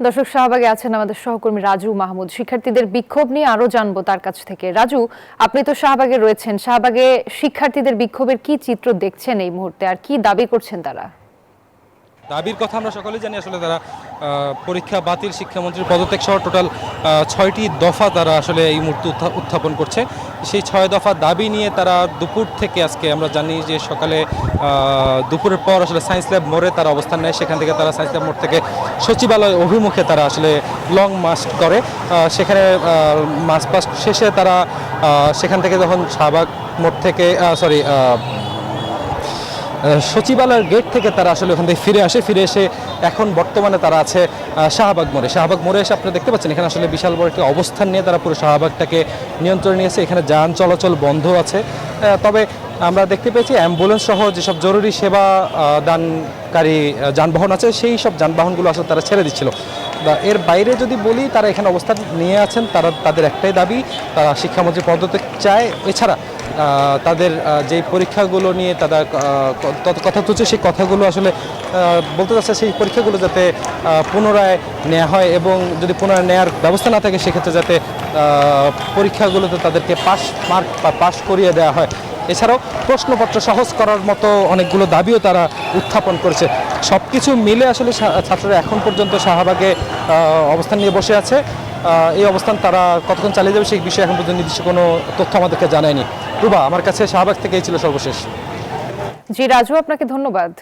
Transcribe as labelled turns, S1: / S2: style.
S1: দর্শক, শাহবাগে আছেন আমাদের সহকর্মী রাজু মাহমুদ। শিক্ষার্থীদের বিক্ষোভ নিয়ে আরো জানবো তার কাছ থেকে। রাজু, আপনি তো শাহবাগে রয়েছেন, শাহবাগে শিক্ষার্থীদের বিক্ষোভের কি চিত্র দেখছেন এই মুহূর্তে, আর কি দাবি করছেন তারা?
S2: দাবির কথা আমরা সকলেই জানি। আসলে তারা পরীক্ষা বাতিল, শিক্ষামন্ত্রীর পদত্যাগ সহ টোটাল ৬টি দফা তারা আসলে এই মুহূর্তে উত্থাপন করছে। সেই ৬ দফা দাবি নিয়ে তারা দুপুর থেকে, আজকে আমরা জানি যে সকালে দুপুরের পর আসলে সায়েন্স ল্যাব মোড়ে তারা অবস্থান নেয়। সেখান থেকে তারা সায়েন্স ল্যাব মোড় থেকে সচিবালয় অভিমুখে তারা আসলে লং মার্চ করে। সেখানে মার্চ পাস্ট শেষে তারা সেখান থেকে যখন শাহবাগ মোড় থেকে সচিবালয়ের গেট থেকে তারা আসলে ওখান থেকে ফিরে এসে এখন বর্তমানে তারা আছে শাহবাগ মোড়ে। শাহবাগ মোড়ে এসে আপনারা দেখতে পাচ্ছেন এখানে আসলে বিশাল বড় একটি অবস্থান নিয়ে তারা পুরো শাহবাগটাকে নিয়ন্ত্রণে নিয়েছে। এখানে যান চলাচল বন্ধ আছে, তবে আমরা দেখতে পেয়েছি অ্যাম্বুলেন্স সহ যেসব জরুরি সেবা দানকারী যানবাহন আছে সেই সব যানবাহনগুলো আসলে তারা ছেড়ে দিচ্ছিল। এর বাইরে যদি বলি, তারা এখানে অবস্থান নিয়ে আছেন। তাদের একটাই দাবি, তারা শিক্ষামন্ত্রী পদত্যাগ চায়। এছাড়া তাদের যে পরীক্ষাগুলো নিয়ে তারা কথা তুলছে, সেই কথাগুলো আসলে বলতে চাচ্ছে সেই পরীক্ষাগুলো যাতে পুনরায় নেওয়া হয়, এবং যদি পুনরায় নেওয়ার ব্যবস্থা না থাকে সেক্ষেত্রে যাতে পরীক্ষাগুলোতে তাদেরকে পাস করিয়ে দেওয়া হয়। এছাড়াও প্রশ্নপত্র সহজ করার মতো অনেকগুলো দাবিও তারা উত্থাপন করেছে। সব কিছু মিলে আসলে ছাত্ররা এখন পর্যন্ত শাহবাগে অবস্থান নিয়ে বসে আছে। এই অবস্থান তারা কতক্ষণ চালিয়ে যাবে সেই বিষয়ে এখন পর্যন্ত নির্দিষ্ট কোনো তথ্য আমাদেরকে জানায়নি। রুবা, আমার কাছে শাহবাগ থেকেই ছিল সর্বশেষ।
S1: জি রাজু, আপনাকে ধন্যবাদ।